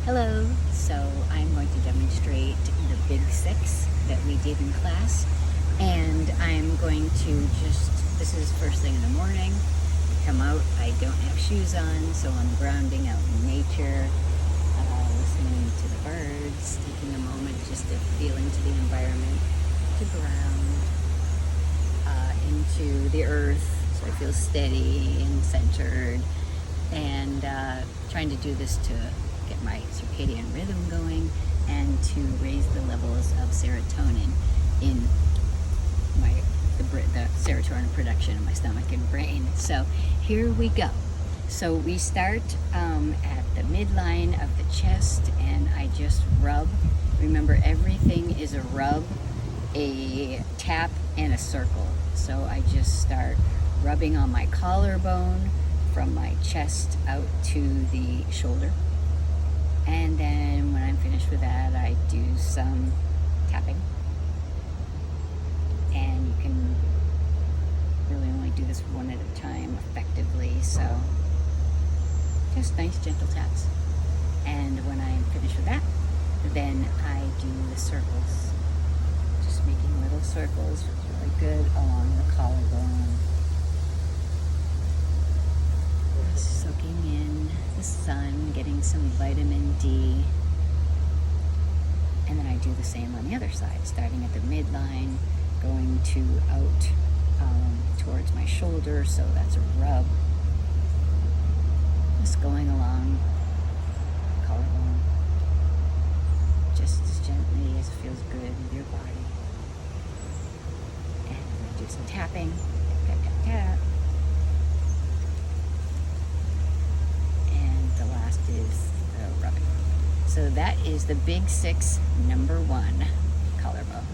Hello, so I'm going to demonstrate the big six that we did in class, and I'm going to this is first thing in the morning, come out, I don't have shoes on, so I'm grounding out in nature, listening to the birds, taking a moment just to feel into the environment, to ground into the earth, so I feel steady and centered, and trying to do this to get my circadian rhythm going and to raise the levels of serotonin in the serotonin production in my stomach and brain. So here we go. So we start at the midline of the chest, and I just rub. Remember, everything is a rub, a tap, and a circle. So I just start rubbing on my collarbone from my chest out to the shoulder. And then when I'm finished with that, I do some tapping. And you can really only do this one at a time effectively, so just nice gentle taps. And when I'm finished with that, then I do the circles. Just making little circles, really good along the collarbone. Soaking in the sun, getting some vitamin D. And then I do the same on the other side, starting at the midline, going out towards my shoulder, so that's a rub. Just going along the collarbone, just as gently as it feels good with your body. And I do some tapping, tap, tap, tap. Is the rubbing. So that is the big six, number one, collarbone.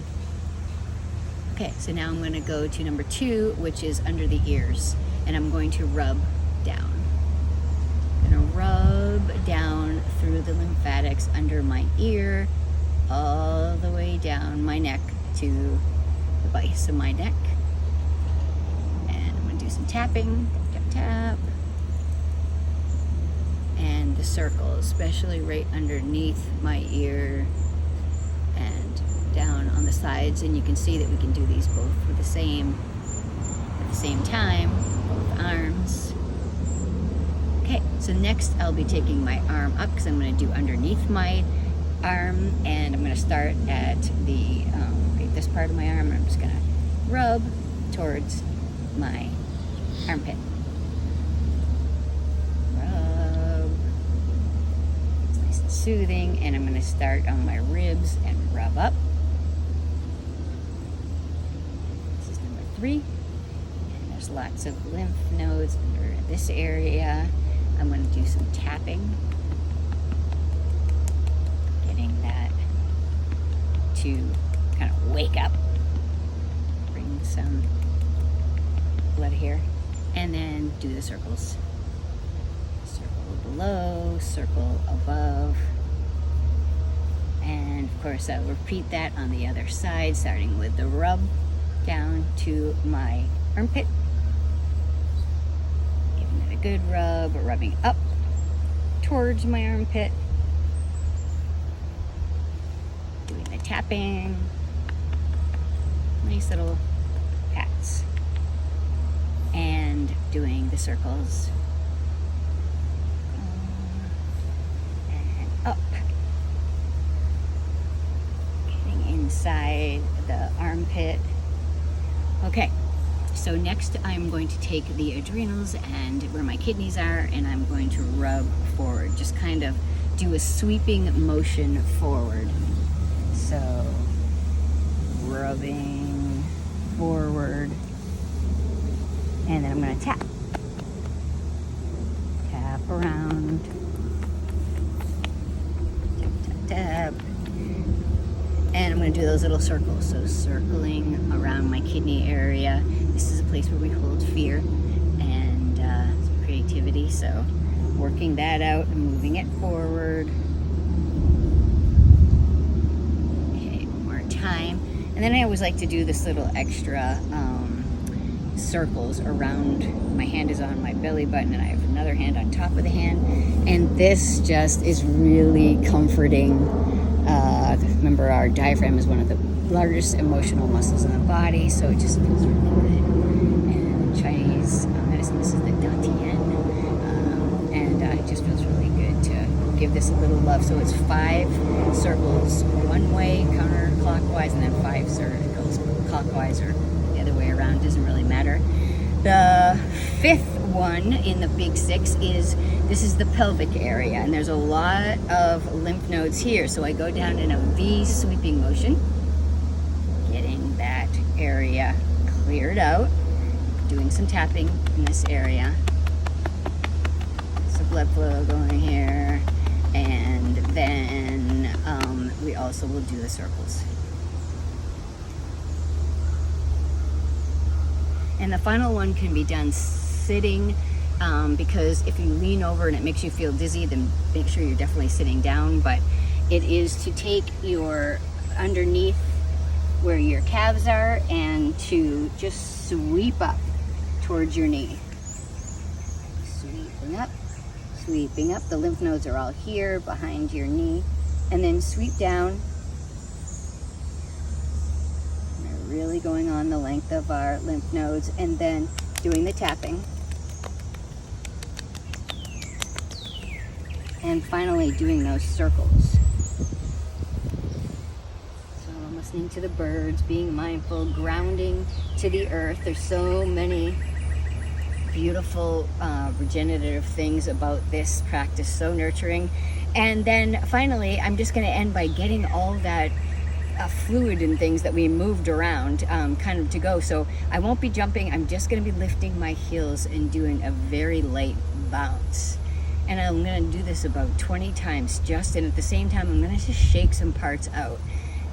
Okay, so now I'm going to go to number two, which is under the ears, and I'm going to rub down. I'm going to rub down through the lymphatics under my ear, all the way down my neck to the base of my neck. And I'm going to do some tapping, tap, tap. And the circle, especially right underneath my ear and down on the sides. And you can see that we can do these both at the same time, both arms. Okay, so next I'll be taking my arm up because I'm going to do underneath my arm, and I'm going to start at this part of my arm. I'm just going to rub towards my armpit. Soothing, and I'm going to start on my ribs and rub up. This is number three, and there's lots of lymph nodes under this area. I'm going to do some tapping, getting that to kind of wake up, bring some blood here, and then do the circles. Below, circle above, and of course I'll repeat that on the other side, starting with the rub down to my armpit, giving it a good rub, rubbing up towards my armpit, doing the tapping, nice little pats, and doing the circles up, getting inside the armpit. Okay, so next I'm going to take the adrenals and where my kidneys are, and I'm going to rub forward, just kind of do a sweeping motion forward. So rubbing forward, and then I'm going to tap around. Tap. And I'm going to do those little circles, so circling around my kidney area. This is a place where we hold fear and creativity, so working that out and moving it forward. Okay, one more time. And then I always like to do this little extra circles around. My hand is on my belly button and I have another hand on top of the hand, and this just is really comforting. Remember, our diaphragm is one of the largest emotional muscles in the body, so it just feels really good. And Chinese medicine, this is the Dantian, and it just feels really good to give this a little love. So it's 5 circles one way counterclockwise, and then 5 circles clockwise or the other way around, doesn't really matter. The 5th one in the big 6 is, this is the pelvic area, and there's a lot of lymph nodes here. So I go down in a V sweeping motion, getting that area cleared out, doing some tapping in this area. So blood flow going here, and then we also will do the circles. And the final one can be done sitting, because if you lean over and it makes you feel dizzy, then make sure you're definitely sitting down. But it is to take your underneath where your calves are and to just sweep up towards your knee. Sweeping up, sweeping up. The lymph nodes are all here behind your knee. And then sweep down. Really going on the length of our lymph nodes, and then doing the tapping, and finally doing those circles. So I'm listening to the birds, being mindful, grounding to the earth. There's so many beautiful regenerative things about this practice, so nurturing. And then finally, I'm just going to end by getting all that fluid and things that we moved around kind of to go. So I won't be jumping, I'm just going to be lifting my heels and doing a very light bounce. And I'm going to do this about 20 times and at the same time I'm going to just shake some parts out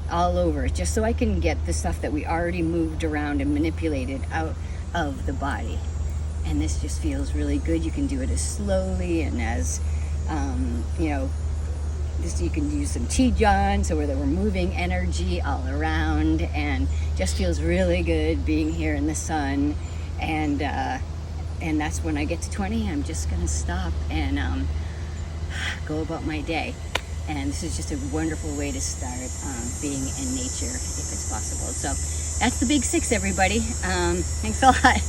all over, just so I can get the stuff that we already moved around and manipulated out of the body. And this just feels really good. You can do it as slowly and as you can use some Qigong, so where we're moving energy all around, and just feels really good being here in the sun. And that's when I get to 20, I'm just gonna stop and go about my day. And this is just a wonderful way to start being in nature if it's possible. So that's the big 6, everybody. Thanks a lot.